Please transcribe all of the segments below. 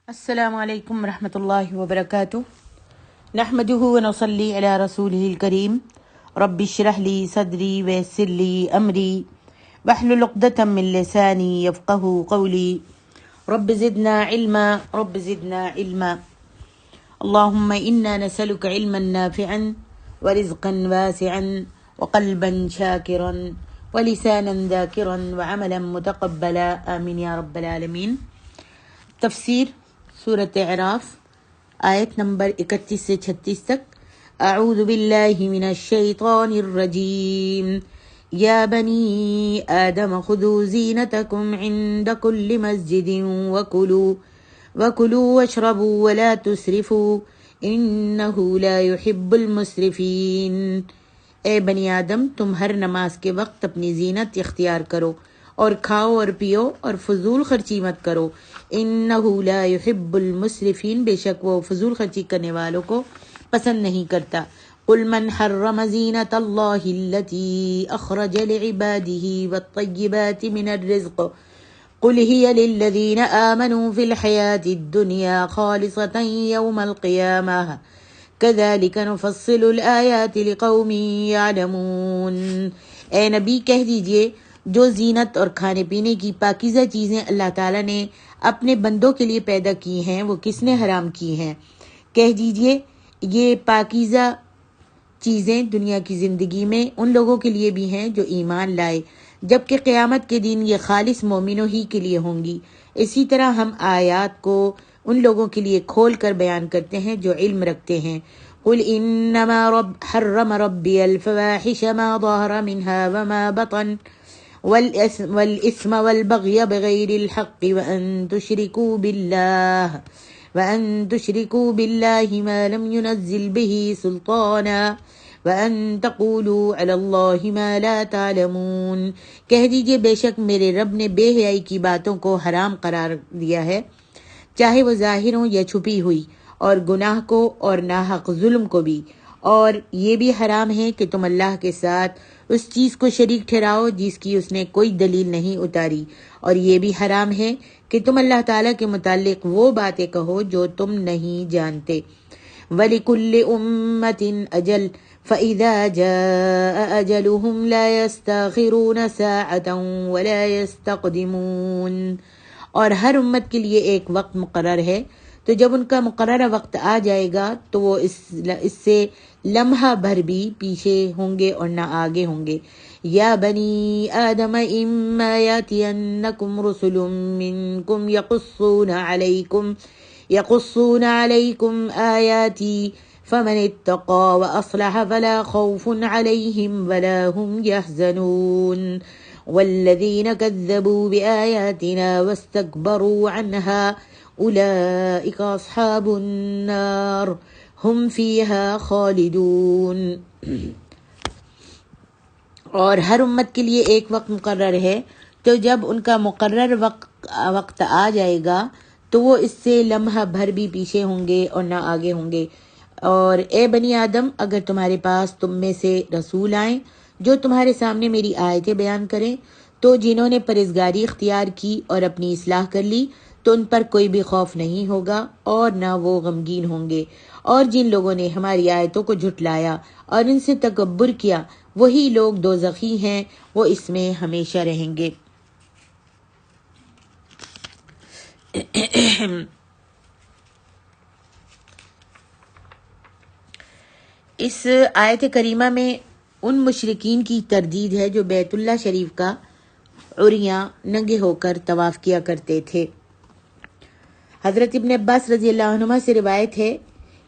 السلام علیکم ورحمۃ اللہ وبرکاتہ نحمده ونصلی علی رسوله الکریم رب اشرح لی صدری ویسر لی امری واحلل عقدۃ من لسانی یفقهوا قولی رب زدنا علما اللهم انا نسألك علما نافعا ورزقا واسعا وقلبا شاکرا ولسانا ذاکرا وعملا متقبلا آمین یا رب العالمین۔ تفسیر سورۃ اعراف آیت نمبر 31 سے 36 تک۔ اعوذ باللہ من الشیطان الرجیم یا بنی آدم خذوا زینتکم عند کل مسجد وکلوا واشربوا ولا تسرفوا انہ لا يحب المسرفین۔ اے بنی آدم، تم ہر نماز کے وقت اپنی زینت اختیار کرو اور کھاؤ اور پیو اور فضول خرچی مت کرو، انہ لا يحب المسرفین، بے شک وہ فضول خرچی کرنے والوں کو پسند نہیں کرتا۔ قل من حرم زینت اللہ التی اخرج لعباده والطیبات من الرزق قل هي للذین آمنوا فی الحیاة الدنیا خالصة یوم القیامہ کذالک نفصل الآیات لقوم یعلمون۔ اے نبی کہہ دیجئے، جو زینت اور کھانے پینے کی پاکیزہ چیزیں اللہ تعالیٰ نے اپنے بندوں کے لیے پیدا کی ہیں وہ کس نے حرام کی ہیں؟ کہہ دیجئے یہ پاکیزہ چیزیں دنیا کی زندگی میں ان لوگوں کے لیے بھی ہیں جو ایمان لائے، جبکہ قیامت کے دن یہ خالص مومنوں ہی کے لیے ہوں گی۔ اسی طرح ہم آیات کو ان لوگوں کے لیے کھول کر بیان کرتے ہیں جو علم رکھتے ہیں۔ قل انما حرم ربی الفواحش ما ظہر منها وما بطن والإثم والبغي بغير الحق وأن تشركوا بالله ما لم ينزل به سلطانا وأن تقولوا على الله ما لا تعلمون۔ کہہ دیجئے بے شک میرے رب نے بے حیائی کی باتوں کو حرام قرار دیا ہے، چاہے وہ ظاہر ہوں یا چھپی ہوئی، اور گناہ کو اور ناحق ظلم کو بھی، اور یہ بھی حرام ہے کہ تم اللہ کے ساتھ اس چیز کو شریک ٹھہراؤ جس کی اس نے کوئی دلیل نہیں اتاری، اور یہ بھی حرام ہے کہ تم اللہ تعالیٰ کے متعلق وہ باتیں کہو جو تم نہیں جانتے۔ وَلِكُلِّ أُمَّةٍ أَجَلٌ فَإِذَا جَاءَ أَجَلُهُمْ لَا يَسْتَأْخِرُونَ سَاعَةً وَلَا يَسْتَقْدِمُونَ۔ اور ہر امت کے لیے ایک وقت مقرر ہے، تو جب ان کا مقررہ وقت آ جائے گا تو وہ اس سے لمحہ بھر بھی پیچھے ہوں گے اور نہ آگے ہوں گے۔ یا بنی آدم اما یاتینکم رسل منکم یقصون علیکم آیاتی فمن اتقى واصلح فلا خوف علیہم ولا هم يحزنون والذین كذبوا بآیاتنا واستكبروا عنها اولئک اصحاب النار ہم فیہا خالدون۔ اور ہر امت کے لیے ایک وقت مقرر ہے، تو جب ان کا مقرر وقت آ جائے گا تو وہ اس سے لمحہ بھر بھی پیچھے ہوں گے اور نہ آگے ہوں گے۔ اور اے بنی آدم، اگر تمہارے پاس تم میں سے رسول آئیں جو تمہارے سامنے میری آیتیں بیان کریں، تو جنہوں نے پرہیزگاری اختیار کی اور اپنی اصلاح کر لی تو ان پر کوئی بھی خوف نہیں ہوگا اور نہ وہ غمگین ہوں گے۔ اور جن لوگوں نے ہماری آیتوں کو جھٹلایا اور ان سے تکبر کیا، وہی لوگ دوزخی ہیں، وہ اس میں ہمیشہ رہیں گے۔ اس آیت کریمہ میں ان مشرکین کی تردید ہے جو بیت اللہ شریف کا عریاں ننگے ہو کر طواف کیا کرتے تھے۔ حضرت ابن عباس رضی اللہ عنہما سے روایت ہے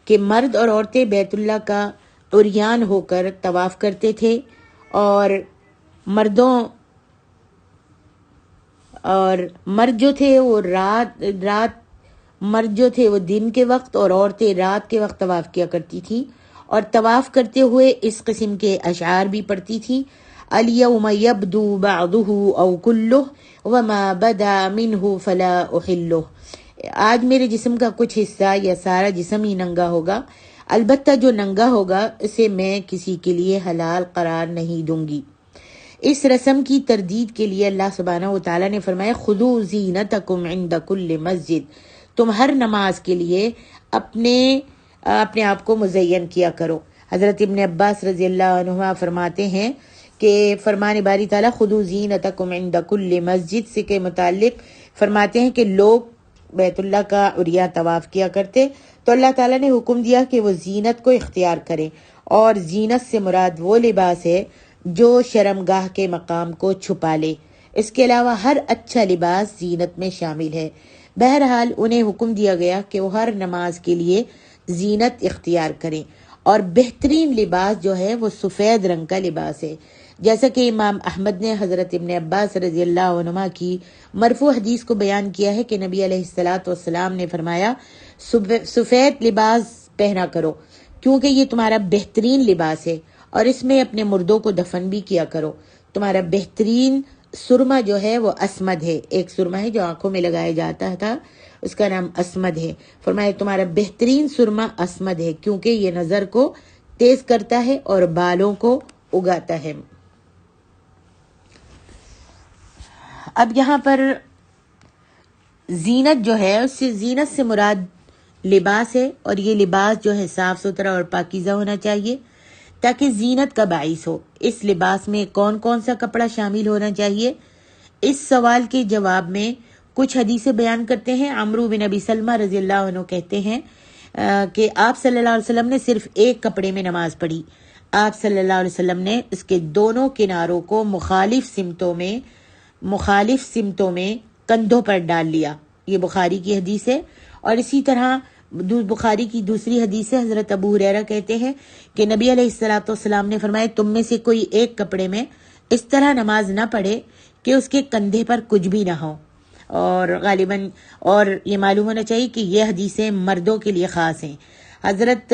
کہ مرد اور عورتیں بیت اللہ کا عریان ہو کر طواف کرتے تھے، اور مرد جو تھے وہ دن کے وقت اور عورتیں رات کے وقت طواف کیا کرتی تھیں، اور طواف کرتے ہوئے اس قسم کے اشعار بھی پڑھتی تھیں: الیوم یبدو بعضہ او کلہ وما بدا منہ فلا احلہ۔ آج میرے جسم کا کچھ حصہ یا سارا جسم ہی ننگا ہوگا، البتہ جو ننگا ہوگا اسے میں کسی کے لیے حلال قرار نہیں دوں گی۔ اس رسم کی تردید کے لیے اللہ سبحانہ و تعالیٰ نے فرمایا خذوا زینتکم عند کل مسجد، تم ہر نماز کے لیے اپنے آپ کو مزین کیا کرو۔ حضرت ابن عباس رضی اللہ عنہما فرماتے ہیں کہ فرمان باری تعالیٰ خذوا زینتکم عند کل مسجد سے کے متعلق فرماتے ہیں کہ لوگ بیت اللہ کا عریاں طواف کیا کرتے تو اللہ تعالیٰ نے حکم دیا کہ وہ زینت کو اختیار کریں، اور زینت سے مراد وہ لباس ہے جو شرمگاہ کے مقام کو چھپا لے۔ اس کے علاوہ ہر اچھا لباس زینت میں شامل ہے۔ بہرحال انہیں حکم دیا گیا کہ وہ ہر نماز کے لیے زینت اختیار کریں، اور بہترین لباس جو ہے وہ سفید رنگ کا لباس ہے، جیسا کہ امام احمد نے حضرت ابن عباس رضی اللہ عنہما کی مرفوع حدیث کو بیان کیا ہے کہ نبی علیہ الصلاۃ والسلام نے فرمایا سفید لباس پہنا کرو کیونکہ یہ تمہارا بہترین لباس ہے، اور اس میں اپنے مردوں کو دفن بھی کیا کرو۔ تمہارا بہترین سرما جو ہے وہ اسمد ہے، ایک سرما ہے جو آنکھوں میں لگایا جاتا تھا، اس کا نام اسمد ہے۔ فرمایا تمہارا بہترین سرما اسمد ہے کیونکہ یہ نظر کو تیز کرتا ہے اور بالوں کو اگاتا ہے۔ اب یہاں پر زینت جو ہے، اس سے زینت سے مراد لباس ہے، اور یہ لباس جو ہے صاف ستھرا اور پاکیزہ ہونا چاہیے تاکہ زینت کا باعث ہو۔ اس لباس میں کون کون سا کپڑا شامل ہونا چاہیے؟ اس سوال کے جواب میں کچھ حدیثیں بیان کرتے ہیں۔ عمرو بن ابی سلمہ رضی اللہ عنہ کہتے ہیں کہ آپ صلی اللہ علیہ وسلم نے صرف ایک کپڑے میں نماز پڑھی۔ آپ صلی اللہ علیہ وسلم نے اس کے دونوں کناروں کو مخالف سمتوں میں کندھوں پر ڈال لیا۔ یہ بخاری کی حدیث ہے، اور اسی طرح بخاری کی دوسری حدیث ہے، حضرت ابو ہریرہ کہتے ہیں کہ نبی علیہ الصلوۃ والسلام نے فرمایا تم میں سے کوئی ایک کپڑے میں اس طرح نماز نہ پڑھے کہ اس کے کندھے پر کچھ بھی نہ ہو، اور غالباً اور یہ معلوم ہونا چاہیے کہ یہ حدیثیں مردوں کے لیے خاص ہیں۔ حضرت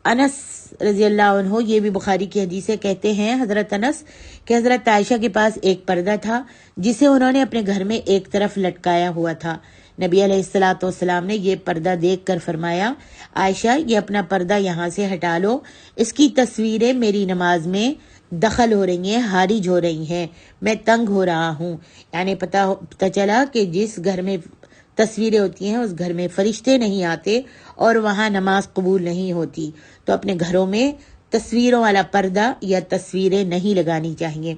انس رضی اللہ عنہ، یہ بھی بخاری کی حدیث ہے، کہتے ہیں حضرت انس کہ حضرت عائشہ کے پاس ایک پردہ تھا جسے انہوں نے اپنے گھر میں ایک طرف لٹکایا ہوا تھا۔ نبی علیہ الصلوۃ والسلام نے یہ پردہ دیکھ کر فرمایا عائشہ یہ اپنا پردہ یہاں سے ہٹا لو، اس کی تصویریں میری نماز میں دخل ہو رہی ہیں، حارج ہو رہی ہیں، میں تنگ ہو رہا ہوں۔ یعنی پتہ چلا کہ جس گھر میں تصویریں ہوتی ہیں اس گھر میں فرشتے نہیں آتے اور وہاں نماز قبول نہیں ہوتی، تو اپنے گھروں میں تصویروں والا پردہ یا تصویریں نہیں لگانی چاہیے۔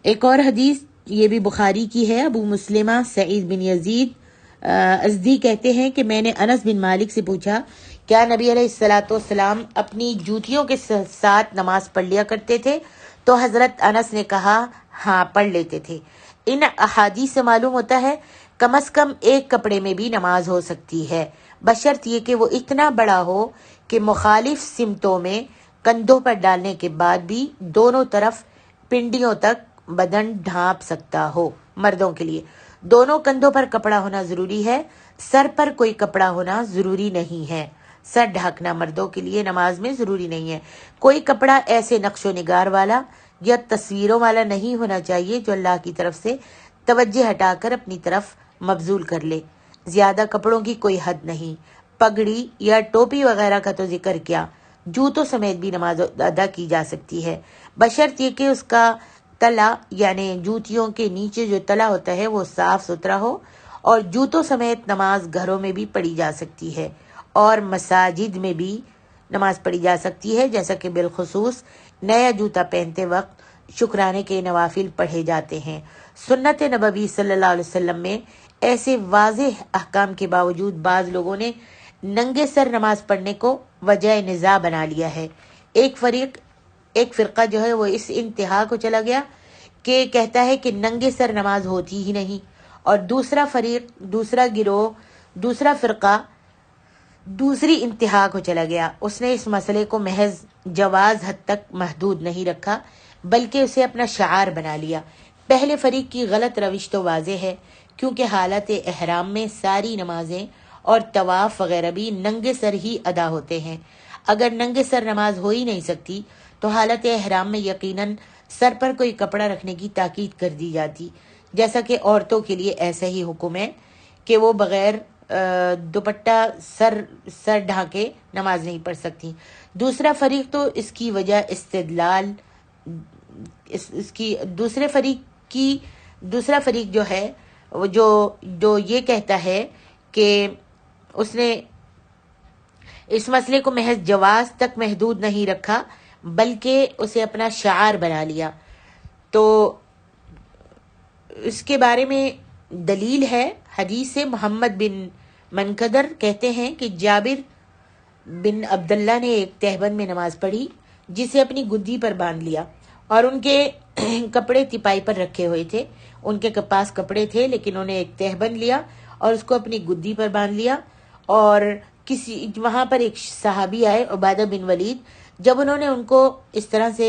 ایک اور حدیث یہ بھی بخاری کی ہے، ابو مسلمہ سعید بن یزید ازدی کہتے ہیں کہ میں نے انس بن مالک سے پوچھا کیا نبی علیہ الصلوۃ والسلام اپنی جوتیوں کے ساتھ نماز پڑھ لیا کرتے تھے؟ تو حضرت انس نے کہا ہاں پڑھ لیتے تھے۔ ان احادیث سے معلوم ہوتا ہے کم از کم ایک کپڑے میں بھی نماز ہو سکتی ہے، بشرط یہ کہ وہ اتنا بڑا ہو کہ مخالف سمتوں میں کندھوں پر ڈالنے کے بعد بھی دونوں طرف پنڈیوں تک بدن ڈھانپ سکتا ہو۔ مردوں کے لیے دونوں کندھوں پر کپڑا ہونا ضروری ہے، سر پر کوئی کپڑا ہونا ضروری نہیں ہے۔ سر ڈھانکنا مردوں کے لیے نماز میں ضروری نہیں ہے۔ کوئی کپڑا ایسے نقش و نگار والا یا تصویروں والا نہیں ہونا چاہیے جو اللہ کی طرف سے توجہ ہٹا کر اپنی طرف مبذول کر لے۔ زیادہ کپڑوں کی کوئی حد نہیں۔ پگڑی یا ٹوپی وغیرہ کا تو ذکر کیا، جوتوں سمیت بھی نماز ادا کی جا سکتی ہے، بشرط یہ کہ اس کا تلا یعنی جوتیوں کے نیچے جو تلا ہوتا ہے وہ صاف ستھرا ہو، اور جوتوں سمیت نماز گھروں میں بھی پڑھی جا سکتی ہے اور مساجد میں بھی نماز پڑھی جا سکتی ہے، جیسا کہ بالخصوص نیا جوتا پہنتے وقت شکرانے کے نوافل پڑھے جاتے ہیں۔ سنت نبوی صلی اللہ علیہ وسلم میں ایسے واضح احکام کے باوجود بعض لوگوں نے ننگے سر نماز پڑھنے کو وجہ نزاع بنا لیا ہے۔ ایک فرقہ جو ہے وہ اس انتہا کو چلا گیا کہ کہتا ہے کہ ننگے سر نماز ہوتی ہی نہیں، اور دوسرا فرقہ دوسری انتہا کو چلا گیا، اس نے اس مسئلے کو محض جواز حد تک محدود نہیں رکھا بلکہ اسے اپنا شعار بنا لیا۔ پہلے فریق کی غلط روش تو واضح ہے، کیونکہ حالت احرام میں ساری نمازیں اور طواف وغیرہ بھی ننگے سر ہی ادا ہوتے ہیں۔ اگر ننگے سر نماز ہو ہی نہیں سکتی تو حالت احرام میں یقیناً سر پر کوئی کپڑا رکھنے کی تاکید کر دی جاتی، جیسا کہ عورتوں کے لیے ایسا ہی حکم ہے کہ وہ بغیر دوپٹہ سر ڈھانکے نماز نہیں پڑھ سکتی۔ دوسرا فریق تو اس کی وجہ دوسرا فریق جو ہے جو یہ کہتا ہے کہ اس نے اس مسئلے کو محض جواز تک محدود نہیں رکھا بلکہ اسے اپنا شعار بنا لیا. تو اس کے بارے میں دلیل ہے حدیث سے. محمد بن منقدر کہتے ہیں کہ جابر بن عبداللہ نے ایک تہبند میں نماز پڑھی جسے اپنی گدی پر باندھ لیا اور ان کے کپڑے تپائی پر رکھے ہوئے تھے. ان کے پاس کپڑے تھے لیکن انہوں نے ایک تہبند لیا اور اس کو اپنی گدی پر باندھ لیا. اور وہاں پر ایک صحابی آئے عبادہ بن ولید. جب انہوں نے ان کو اس طرح سے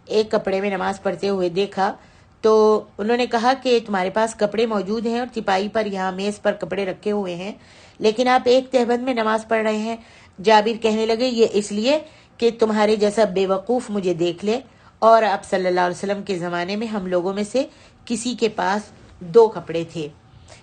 ایک کپڑے میں نماز پڑھتے ہوئے دیکھا تو انہوں نے کہا کہ تمہارے پاس کپڑے موجود ہیں اور تپائی پر یہاں میز پر کپڑے رکھے ہوئے ہیں لیکن آپ ایک تہبند میں نماز پڑھ رہے ہیں. جابر کہنے لگے یہ اس لیے کہ تمہارے جیسا بے وقوف مجھے دیکھ لے. اور آپ صلی اللہ علیہ وسلم کے زمانے میں ہم لوگوں میں سے کسی کے پاس 2 کپڑے تھے.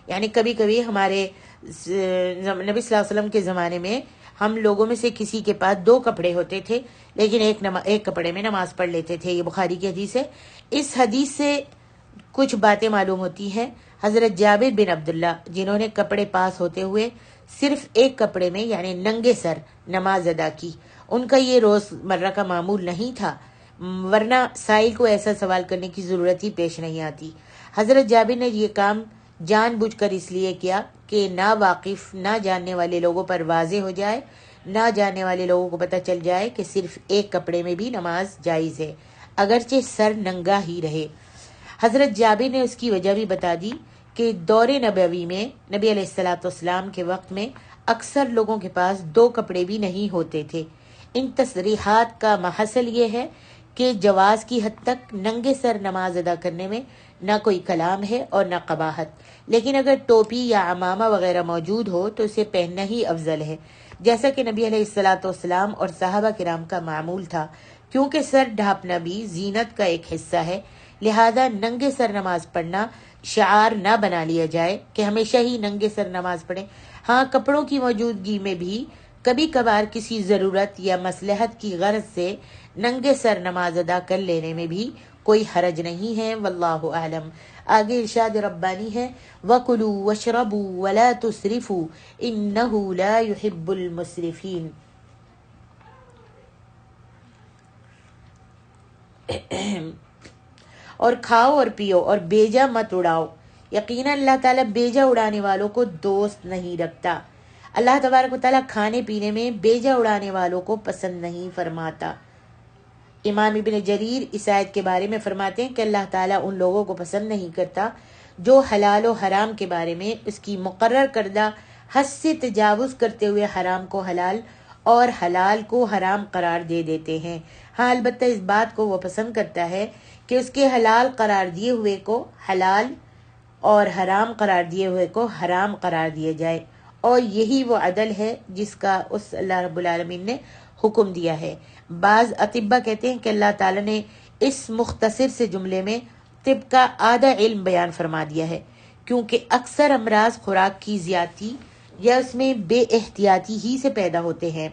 یعنی کبھی کبھی ہمارے نبی صلی اللہ علیہ وسلم کے زمانے میں ہم لوگوں میں سے کسی کے پاس 2 کپڑے ہوتے تھے لیکن ایک کپڑے میں نماز پڑھ لیتے تھے. یہ بخاری کی حدیث ہے. اس حدیث سے کچھ باتیں معلوم ہوتی ہیں. حضرت جابر بن عبداللہ جنہوں نے کپڑے پاس ہوتے ہوئے صرف ایک کپڑے میں یعنی ننگے سر نماز ادا کی، ان کا یہ روز مرہ کا معمول نہیں تھا ورنہ سائل کو ایسا سوال کرنے کی ضرورت ہی پیش نہیں آتی. حضرت جابر نے یہ کام جان بوجھ کر اس لیے کیا کہ نہ واقف نہ جاننے والے لوگوں پر واضح ہو جائے، نہ جاننے والے لوگوں کو پتہ چل جائے کہ صرف ایک کپڑے میں بھی نماز جائز ہے اگرچہ سر ننگا ہی رہے. حضرت جابر نے اس کی وجہ بھی بتا دی کہ دور نبوی میں نبی علیہ الصلوۃ والسلام کے وقت میں اکثر لوگوں کے پاس 2 کپڑے بھی نہیں ہوتے تھے. ان تصریحات کا محصل یہ ہے کہ جواز کی حد تک ننگے سر نماز ادا کرنے میں نہ کوئی کلام ہے اور نہ قباحت، لیکن اگر ٹوپی یا عمامہ وغیرہ موجود ہو تو اسے پہننا ہی افضل ہے جیسا کہ نبی علیہ الصلوۃ والسلام اور صحابہ کرام کا معمول تھا. کیونکہ سر ڈھانپنا بھی زینت کا ایک حصہ ہے لہذا ننگے سر نماز پڑھنا شعار نہ بنا لیا جائے کہ ہمیشہ ہی ننگے سر نماز پڑھیں. ہاں کپڑوں کی موجودگی میں بھی کبھی کبھار کسی ضرورت یا مصلحت کی غرض سے ننگے سر نماز ادا کر لینے میں بھی کوئی حرج نہیں ہے. واللہ اعلم. آگے ارشاد ربانی ہے وَكُلُوا وَاشْرَبُوا وَلَا تُسْرِفُوا إِنَّهُ لَا يُحِبُّ الْمُسْرِفِينَ. اور کھاؤ اور پیو اور بیجا مت اڑاؤ، یقیناً اللہ تعالیٰ بیجا اڑانے والوں کو دوست نہیں رکھتا. اللہ تبارک و تعالیٰ کھانے پینے میں بیجا اڑانے والوں کو پسند نہیں فرماتا. امام ابن جریر اس آیت کے بارے میں فرماتے ہیں کہ اللہ تعالیٰ ان لوگوں کو پسند نہیں کرتا جو حلال و حرام کے بارے میں اس کی مقرر کردہ حد سے تجاوز کرتے ہوئے حرام کو حلال اور حلال کو حرام قرار دے دیتے ہیں. ہاں البتہ اس بات کو وہ پسند کرتا ہے کہ اس کے حلال قرار دیے ہوئے کو حلال اور حرام قرار دیے ہوئے کو حرام قرار دیا جائے، اور یہی وہ عدل ہے جس کا اس اللہ رب العالمین نے حکم دیا ہے. بعض اطباء کہتے ہیں کہ اللہ تعالیٰ نے اس مختصر سے جملے میں طب کا آدھا علم بیان فرما دیا ہے کیونکہ اکثر امراض خوراک کی زیادتی یا اس میں بے احتیاطی ہی سے پیدا ہوتے ہیں.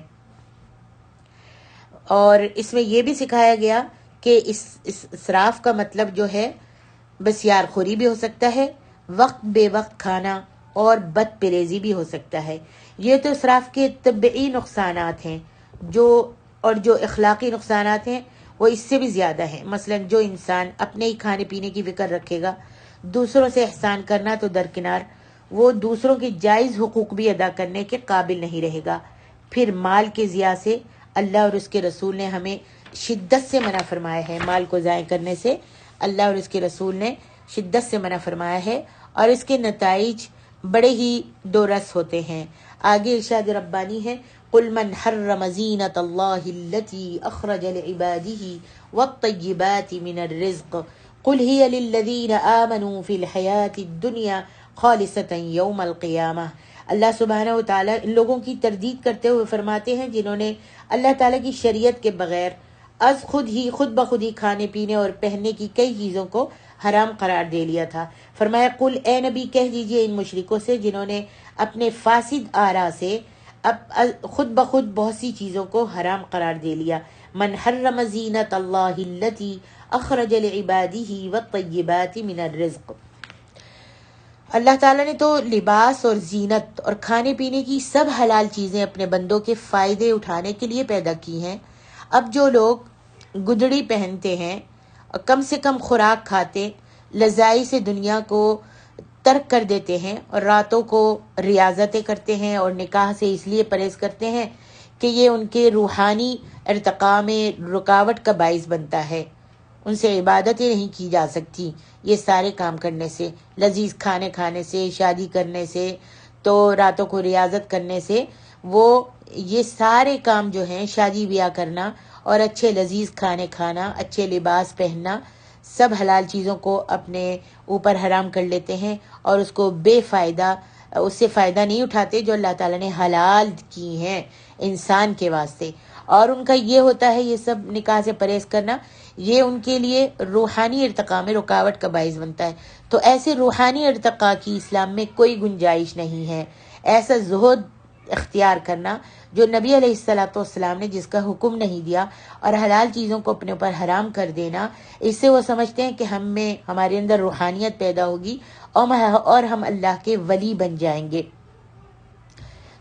اور اس میں یہ بھی سکھایا گیا کہ اس اسراف کا مطلب جو ہے بسیار خوری بھی ہو سکتا ہے، وقت بے وقت کھانا اور بد پریزی بھی ہو سکتا ہے. یہ تو اسراف کے طبعی نقصانات ہیں جو اخلاقی نقصانات ہیں وہ اس سے بھی زیادہ ہیں. مثلا جو انسان اپنے ہی کھانے پینے کی فکر رکھے گا، دوسروں سے احسان کرنا تو درکنار، وہ دوسروں کے جائز حقوق بھی ادا کرنے کے قابل نہیں رہے گا. پھر مال کے ضیاع سے اللہ اور اس کے رسول نے ہمیں شدت سے منع فرمایا ہے. مال کو ضائع کرنے سے اللہ اور اس کے رسول نے شدت سے منع فرمایا ہے اور اس کے نتائج بڑے ہی دو رس ہوتے ہیں. آگے ارشاد ربانی ہے قل من حرم زینت اللہ التی اخرج لعباده والطیبات من الرزق قل هی للذین آمنوا فی الحیاة الدنیا خالصتا یوم القیامہ. اللہ سبحانہ و تعالیٰ ان لوگوں کی تردید کرتے ہوئے فرماتے ہیں جنہوں نے اللہ تعالیٰ کی شریعت کے بغیر از خود بخود ہی کھانے پینے اور پہننے کی کئی چیزوں کو حرام قرار دے لیا تھا. فرمایا قل اے نبی کہہ دیجئے ان مشرکوں سے جنہوں نے اپنے فاسد آرا سے خود بخود بہت سی چیزوں کو حرام قرار دے لیا. من حرم زینت اللہ التی اخرج لعباده والطیبات من الرزق. اللہ تعالیٰ نے تو لباس اور زینت اور کھانے پینے کی سب حلال چیزیں اپنے بندوں کے فائدے اٹھانے کے لیے پیدا کی ہیں۔ اب جو لوگ گدڑی پہنتے ہیں، کم سے کم خوراک کھاتے، لذائی سے دنیا کو ترک کر دیتے ہیں اور راتوں کو ریاضتیں کرتے ہیں اور نکاح سے اس لیے پرہیز کرتے ہیں کہ یہ ان کے روحانی ارتقاء میں رکاوٹ کا باعث بنتا ہے، ان سے عبادتیں نہیں کی جا سکتی یہ سارے کام کرنے سے، لذیذ کھانے کھانے سے، شادی کرنے سے، تو راتوں کو ریاضت کرنے سے، وہ یہ سارے کام جو ہیں، شادی بیاہ کرنا اور اچھے لذیذ کھانے کھانا، اچھے لباس پہننا، سب حلال چیزوں کو اپنے اوپر حرام کر لیتے ہیں اور اس کو بے فائدہ، اس سے فائدہ نہیں اٹھاتے جو اللہ تعالیٰ نے حلال کی ہیں انسان کے واسطے۔ اور ان کا یہ ہوتا ہے، یہ سب نکاح سے پرہیز کرنا، یہ ان کے لیے روحانی ارتقاء میں رکاوٹ کا باعث بنتا ہے۔ تو ایسے روحانی ارتقاء کی اسلام میں کوئی گنجائش نہیں ہے۔ ایسا زہد اختیار کرنا جو نبی علیہ الصلوۃ والسلام نے جس کا حکم نہیں دیا، اور حلال چیزوں کو اپنے اوپر حرام کر دینا، اس سے وہ سمجھتے ہیں کہ ہمارے اندر روحانیت پیدا ہوگی اور ہم اللہ کے ولی بن جائیں گے۔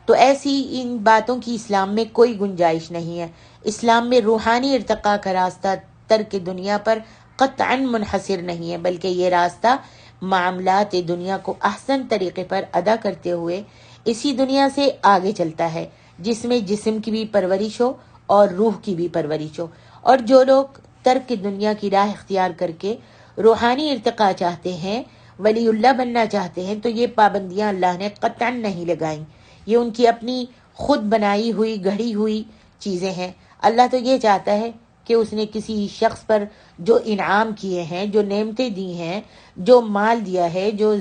تو ایسی ان باتوں کی اسلام میں کوئی گنجائش نہیں ہے۔ اسلام میں روحانی ارتقاء کا راستہ ترک دنیا پر قطعاً منحصر نہیں ہے، بلکہ یہ راستہ معاملات دنیا کو احسن طریقے پر ادا کرتے ہوئے اسی دنیا سے آگے چلتا ہے، جس میں جسم کی بھی پرورش ہو اور روح کی بھی پرورش ہو۔ اور جو لوگ ترک دنیا کی راہ اختیار کر کے روحانی ارتقاء چاہتے ہیں، ولی اللہ بننا چاہتے ہیں، تو یہ پابندیاں اللہ نے قطعاً نہیں لگائیں، یہ ان کی اپنی خود بنائی ہوئی گھڑی ہوئی چیزیں ہیں۔ اللہ تو یہ چاہتا ہے کہ اس نے کسی شخص پر جو انعام کیے ہیں، جو نعمتیں دی ہیں، جو مال دیا ہے، جو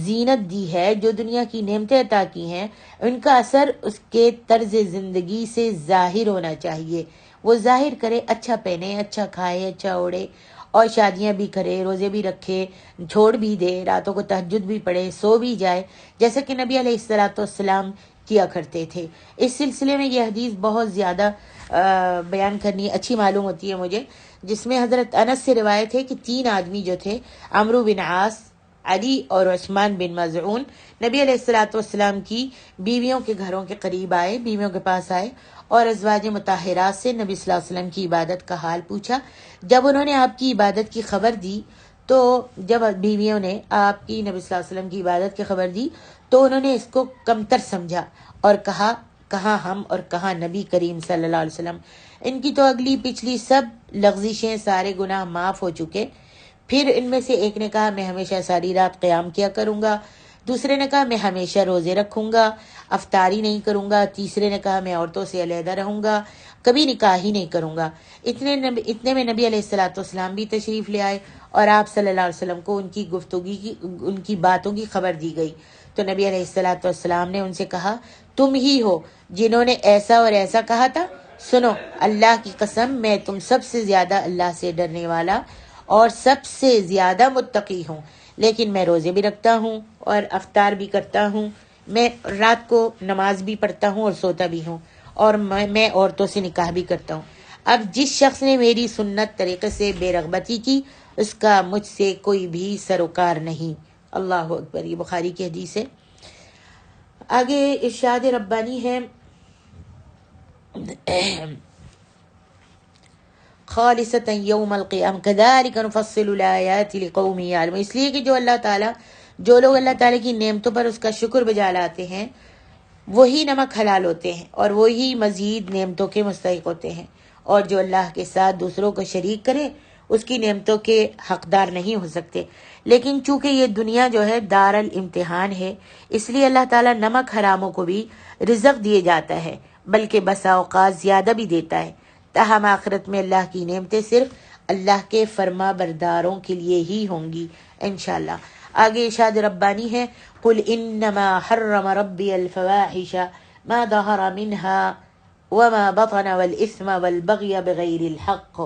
زینت دی ہے، جو دنیا کی نعمتیں عطا کی ہیں، ان کا اثر اس کے طرز زندگی سے ظاہر ہونا چاہیے۔ وہ ظاہر کرے، اچھا پہنے، اچھا کھائے، اچھا اوڑے، اور شادیاں بھی کرے، روزے بھی رکھے، چھوڑ بھی دے، راتوں کو تہجد بھی پڑھے، سو بھی جائے، جیسا کہ نبی علیہ الصلوۃ والسلام کیا کرتے تھے۔ اس سلسلے میں یہ حدیث بہت زیادہ بیان کرنی اچھی معلوم ہوتی ہے مجھے، جس میں حضرت انس سے روایت ہے کہ 3 آدمی جو تھے، عمرو بن عاص، علی اور عثمان بن مظعون، نبی علیہ الصلوۃ والسلام کی بیویوں کے گھروں کے قریب آئے، بیویوں کے پاس آئے اور ازواج مطہرات سے نبی صلی اللہ علیہ وسلم کی عبادت کا حال پوچھا۔ جب انہوں نے آپ کی عبادت کی خبر دی، تو جب بیویوں نے آپ کی نبی صلی اللہ علیہ وسلم کی عبادت کی خبر دی تو انہوں نے اس کو کمتر سمجھا اور کہا، کہاں ہم اور کہاں نبی کریم صلی اللہ علیہ وسلم، ان کی تو اگلی پچھلی سب لغزشیں، سارے گناہ معاف ہو چکے۔ پھر ان میں سے ایک نے کہا، میں ہمیشہ ساری رات قیام کیا کروں گا، دوسرے نے کہا میں ہمیشہ روزے رکھوں گا، افطاری نہیں کروں گا، تیسرے نے کہا میں عورتوں سے علیحدہ رہوں گا، کبھی نکاح ہی نہیں کروں گا۔ اتنے میں نبی علیہ الصلوۃ والسلام بھی تشریف لے آئے اور آپ صلی اللہ علیہ وسلم کو ان کی گفتگو کی، ان کی باتوں کی خبر دی گئی۔ تو نبی علیہ الصلوۃ والسلام نے ان سے کہا، تم ہی ہو جنہوں نے ایسا اور ایسا کہا تھا؟ سنو، اللہ کی قسم میں تم سب سے زیادہ اللہ سے ڈرنے والا اور سب سے زیادہ متقی ہوں، لیکن میں روزے بھی رکھتا ہوں اور افطار بھی کرتا ہوں، میں رات کو نماز بھی پڑھتا ہوں اور سوتا بھی ہوں، اور میں عورتوں سے نکاح بھی کرتا ہوں۔ اب جس شخص نے میری سنت طریقے سے بے رغبتی کی، اس کا مجھ سے کوئی بھی سروکار نہیں۔ اللہ اکبر۔ یہ بخاری کی حدیث ہے۔ آگے ارشاد ربانی ہے، خالصۃ یوم القیامہ کذالک نفصل الآیات لقوم یعلمون، اس لیے کہ جو لوگ اللہ تعالیٰ کی نعمتوں پر اس کا شکر بجا لاتے ہیں، وہی نمک حلال ہوتے ہیں اور وہی مزید نعمتوں کے مستحق ہوتے ہیں، اور جو اللہ کے ساتھ دوسروں کو شریک کرے اس کی نعمتوں کے حقدار نہیں ہو سکتے۔ لیکن چونکہ یہ دنیا جو ہے دار الامتحان ہے، اس لیے اللہ تعالیٰ نمک حراموں کو بھی رزق دیے جاتا ہے، بلکہ بسا اوقات زیادہ بھی دیتا ہے، تاہم آخرت میں اللہ کی نعمتیں صرف اللہ کے فرما برداروں کے لیے ہی ہوں گی انشاءاللہ۔ آگے ارشاد ربانی ہے، قل انما حرم ربی الفواحش ما ظہر منها وما بطن والاثم والبغی بغیر الحق۔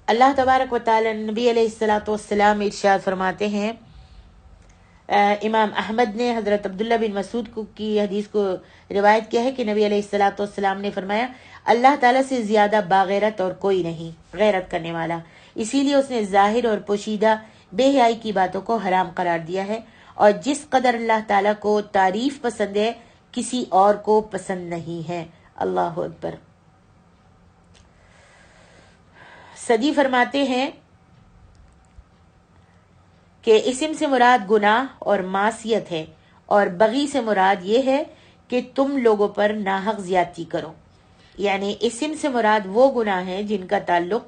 اللہ تبارک و تعالی نبی علیہ الصلوۃ والسلام ارشاد فرماتے ہیں، امام احمد نے حضرت عبداللہ بن مسعود کی حدیث کو روایت کیا ہے کہ نبی علیہ الصلوۃ والسلام نے فرمایا، اللہ تعالیٰ سے زیادہ باغیرت اور کوئی نہیں، غیرت کرنے والا، اسی لیے اس نے ظاہر اور پوشیدہ بے حیائی کی باتوں کو حرام قرار دیا ہے، اور جس قدر اللہ تعالیٰ کو تعریف پسند ہے کسی اور کو پسند نہیں ہے۔ اللہ اکبر۔ سدی فرماتے ہیں کہ اسم سے مراد گناہ اور معصیت ہے، اور بغی سے مراد یہ ہے کہ تم لوگوں پر ناحق زیادتی کرو۔ یعنی اسم سے مراد وہ گناہ ہیں جن کا تعلق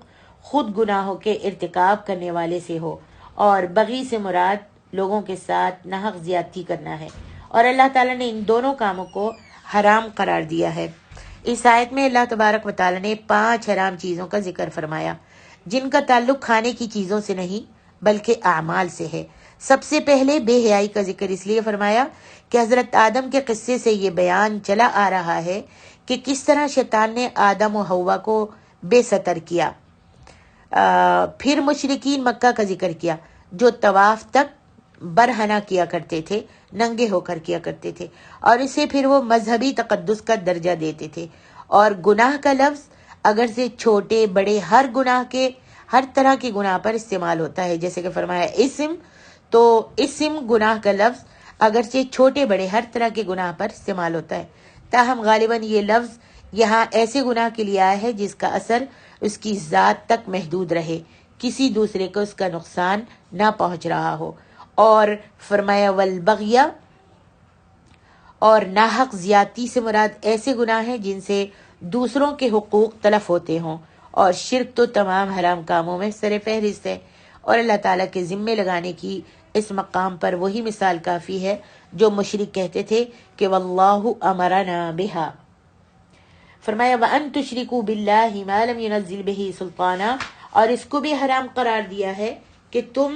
خود گناہوں کے ارتکاب کرنے والے سے ہو، اور بغی سے مراد لوگوں کے ساتھ ناحق زیادتی کرنا ہے، اور اللہ تعالیٰ نے ان دونوں کاموں کو حرام قرار دیا ہے۔ اس آیت میں اللہ تبارک و تعالیٰ نے 5 حرام چیزوں کا ذکر فرمایا جن کا تعلق کھانے کی چیزوں سے نہیں بلکہ اعمال سے ہے۔ سب سے پہلے بے حیائی کا ذکر اس لیے فرمایا کہ حضرت آدم کے قصے سے یہ بیان چلا آ رہا ہے کہ کس طرح شیطان نے آدم و حوا کو بے ستر کیا۔ پھر مشرکین مکہ کا ذکر کیا جو طواف تک برہنہ کیا کرتے تھے، ننگے ہو کر کیا کرتے تھے، اور اسے پھر وہ مذہبی تقدس کا درجہ دیتے تھے۔ اور گناہ کا لفظ اگر سے چھوٹے بڑے ہر گناہ کے ہر طرح کے گناہ پر استعمال ہوتا ہے، جیسے کہ فرمایا اسم، تو اسم گناہ کا لفظ اگرچہ چھوٹے بڑے ہر طرح کے گناہ پر استعمال ہوتا ہے، تاہم غالباً یہ لفظ یہاں ایسے گناہ کے لیے آیا ہے جس کا اثر اس کی ذات تک محدود رہے، کسی دوسرے کو اس کا نقصان نہ پہنچ رہا ہو۔ اور فرمایا والبغی، اور ناحق زیادتی سے مراد ایسے گناہ ہیں جن سے دوسروں کے حقوق تلف ہوتے ہوں، اور شرک تو تمام حرام کاموں میں سر فہرست ہے، اور اللہ تعالیٰ کے ذمے لگانے کی اس مقام پر وہی مثال کافی ہے جو مشرک کہتے تھے کہ واللہ امرنا بہا۔ فرمایا وَأَن تُشْرِكُوا بِاللَّهِ مَا لَمْ يُنَزِّلْ بِهِ سُلْطَانًا، اور اس کو بھی حرام قرار دیا ہے کہ تم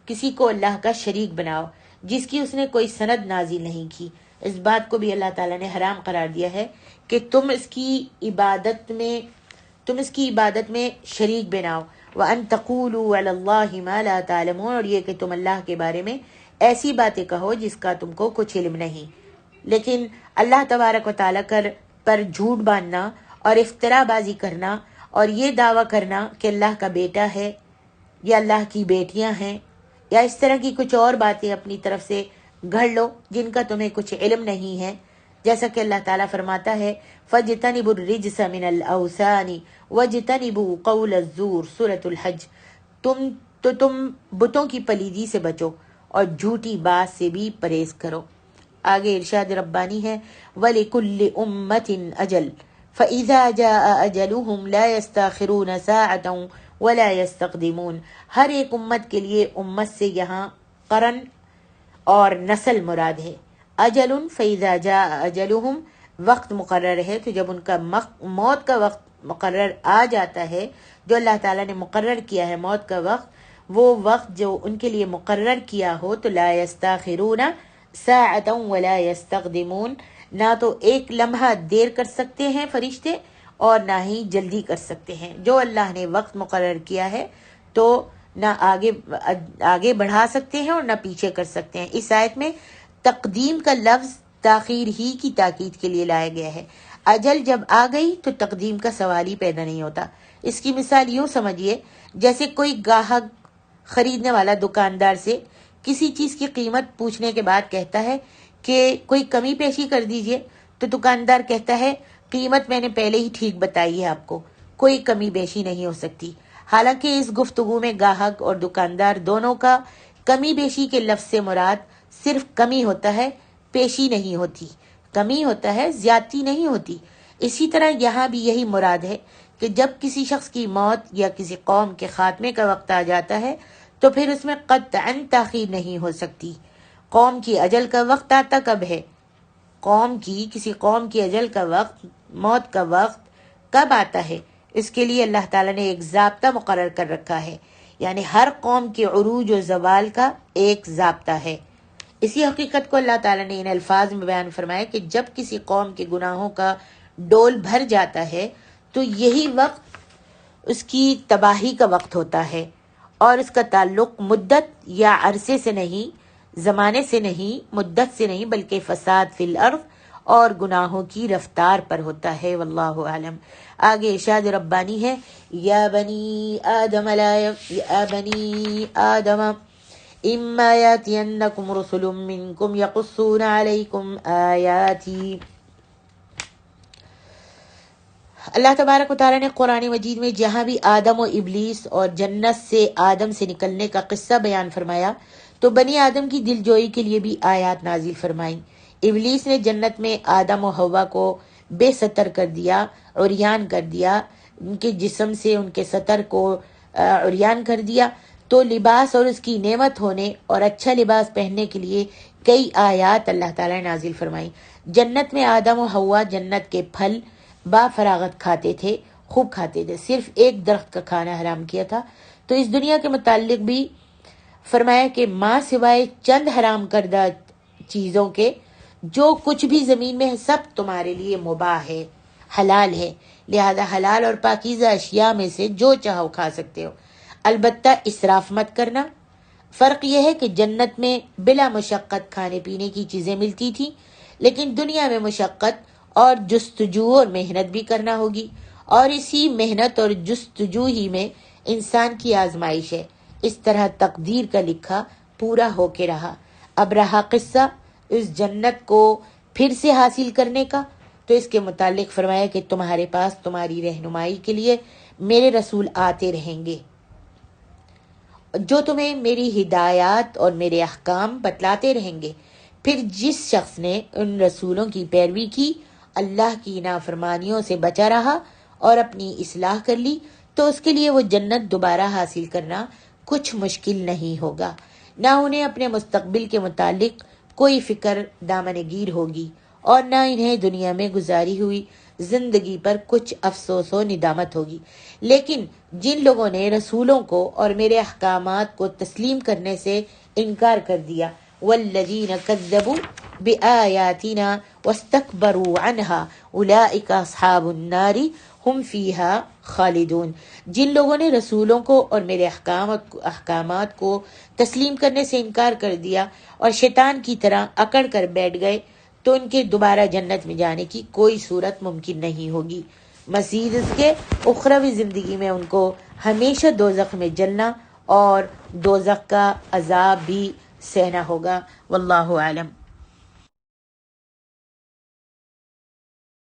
کسی کو اللہ کا شریک بناؤ جس کی اس نے کوئی سند نازل نہیں کی۔ اس بات کو بھی اللہ تعالیٰ نے حرام قرار دیا ہے کہ تم اس کی عبادت میں شریک بناؤ۔ وَأَن تَقُولُوا عَلَى اللَّهِ مَا لَا تَعْلَمُونَ، اور یہ کہ تم اللہ کے بارے میں ایسی باتیں کہو جس کا تم کو کچھ علم نہیں۔ لیکن اللہ تبارک و تعالیٰ پر جھوٹ باندھنا اور افترا بازی کرنا اور یہ دعویٰ کرنا کہ اللہ کا بیٹا ہے یا اللہ کی بیٹیاں ہیں یا اس طرح کی کچھ اور باتیں اپنی طرف سے گھڑ لو جن کا تمہیں کچھ علم نہیں ہے، جیسا کہ اللہ تعالیٰ فرماتا ہے فَاجْتَنِبُوا الرِّجْسَ مِنَ الْأَوْثَانِ وَاجْتَنِبُوا قَوْلَ الزُّورِ سورۃ الحج۔ تم بتوں کی پلیدی سے بچو اور جھوٹی بات سے بھی پرہیز کرو۔ آگے ارشاد ربانی ہے وَلِكُلِّ أُمَّةٍ أَجَلٌ فَإِذَا جَاءَ أَجَلُهُمْ لَا يَسْتَأْخِرُونَ سَاعَةً وَلَا يَسْتَقْدِمُونَ۔ ہر ایک امت کے لیے امت سے یہاں قرن اور نسل مراد ہے۔ اجل فَإِذَا جَاءَ أَجَلُهُمْ، وقت مقرر ہے تو جب ان کا موت کا وقت مقرر آ جاتا ہے، جو اللہ تعالیٰ نے مقرر کیا ہے موت کا وقت، وہ وقت جو ان کے لیے مقرر کیا ہو تو لا يستاخرون ساعتا ولا يستقدمون، نہ تو ایک لمحہ دیر کر سکتے ہیں فرشتے اور نہ ہی جلدی کر سکتے ہیں۔ جو اللہ نے وقت مقرر کیا ہے تو نہ آگے بڑھا سکتے ہیں اور نہ پیچھے کر سکتے ہیں۔ اس آیت میں تقدیم کا لفظ تاخیر ہی کی تاکید کے لیے لایا گیا ہے۔ اجل جب آ گئی تو تقدیم کا سوال ہی پیدا نہیں ہوتا۔ اس کی مثال یوں سمجھیے جیسے کوئی گاہک خریدنے والا دکاندار سے کسی چیز کی قیمت پوچھنے کے بعد کہتا ہے کہ کوئی کمی پیشی کر دیجئے، تو دکاندار کہتا ہے قیمت میں نے پہلے ہی ٹھیک بتائی ہے، آپ کو کوئی کمی بیشی نہیں ہو سکتی۔ حالانکہ اس گفتگو میں گاہک اور دکاندار دونوں کا کمی بیشی کے لفظ سے مراد صرف کمی ہوتا ہے، پیشی نہیں ہوتی۔ کمی ہوتا ہے، زیادتی نہیں ہوتی۔ اسی طرح یہاں بھی یہی مراد ہے کہ جب کسی شخص کی موت یا کسی قوم کے خاتمے کا وقت آ جاتا ہے تو پھر اس میں قطعاً تاخیر نہیں ہو سکتی۔ قوم کی اجل کا وقت آتا کب ہے؟ کسی قوم کی اجل کا وقت، موت کا وقت کب آتا ہے؟ اس کے لیے اللہ تعالیٰ نے ایک ضابطہ مقرر کر رکھا ہے، یعنی ہر قوم کے عروج و زوال کا ایک ضابطہ ہے۔ اسی حقیقت کو اللہ تعالیٰ نے ان الفاظ میں بیان فرمایا کہ جب کسی قوم کے گناہوں کا ڈول بھر جاتا ہے تو یہی وقت اس کی تباہی کا وقت ہوتا ہے، اور اس کا تعلق مدت یا عرصے سے نہیں، زمانے سے نہیں، مدت سے نہیں، بلکہ فساد فی الارض اور گناہوں کی رفتار پر ہوتا ہے۔ واللہ عالم۔ آگے ارشاد ربانی ہے، یا بنی آدم اما یاتینکم رسل منکم یقصون علیکم آیاتی۔ اللہ تبارک و تعالیٰ نے قرآن مجید میں جہاں بھی آدم و ابلیس اور جنت سے آدم سے نکلنے کا قصہ بیان فرمایا تو بنی آدم کی دل جوئی کے لیے بھی آیات نازل فرمائیں۔ ابلیس نے جنت میں آدم و حوا کو بے ستر کر دیا، عریان کر دیا، ان کے جسم سے ان کے ستر کو عریان کر دیا، تو لباس اور اس کی نعمت ہونے اور اچھا لباس پہننے کے لیے کئی آیات اللہ تعالیٰ نے نازل فرمائیں۔ جنت میں آدم و حوا جنت کے پھل با فراغت کھاتے تھے، خوب کھاتے تھے، صرف ایک درخت کا کھانا حرام کیا تھا۔ تو اس دنیا کے متعلق بھی فرمایا کہ ماں سوائے چند حرام کردہ چیزوں کے جو کچھ بھی زمین میں ہے سب تمہارے لیے مباح ہے، حلال ہے، لہذا حلال اور پاکیزہ اشیاء میں سے جو چاہو کھا سکتے ہو، البتہ اسراف مت کرنا۔ فرق یہ ہے کہ جنت میں بلا مشقت کھانے پینے کی چیزیں ملتی تھی، لیکن دنیا میں مشقت اور جستجو اور محنت بھی کرنا ہوگی، اور اسی محنت اور جستجو ہی میں انسان کی آزمائش ہے۔ اس طرح تقدیر کا لکھا پورا ہو کے رہا۔ اب رہا قصہ اس جنت کو پھر سے حاصل کرنے کا، تو اس کے متعلق فرمایا کہ تمہارے پاس تمہاری رہنمائی کے لیے میرے رسول آتے رہیں گے جو تمہیں میری ہدایات اور میرے احکام بتلاتے رہیں گے۔ پھر جس شخص نے ان رسولوں کی پیروی کی، اللہ کی نافرمانیوں سے بچا رہا اور اپنی اصلاح کر لی، تو اس کے لیے وہ جنت دوبارہ حاصل کرنا کچھ مشکل نہیں ہوگا، نہ انہیں اپنے مستقبل کے متعلق کوئی فکر دامن گیر ہوگی، اور نہ انہیں دنیا میں گزاری ہوئی زندگی پر کچھ افسوس و ندامت ہوگی۔ لیکن جن لوگوں نے رسولوں کو اور میرے احکامات کو تسلیم کرنے سے انکار کر دیا، والذین کذبوا بآیاتنا واستکبروا عنہا اولئک اصحاب النار ہم فیہا خالدون۔ جن لوگوں نے رسولوں کو اور میرے احکامات کو تسلیم کرنے سے انکار کر دیا اور شیطان کی طرح اکڑ کر بیٹھ گئے، تو ان کے دوبارہ جنت میں جانے کی کوئی صورت ممکن نہیں ہوگی، مزید اس کے اخروی زندگی میں ان کو ہمیشہ دوزخ میں جلنا اور دوزخ کا عذاب بھی سہنا ہوگا۔ واللہ عالم۔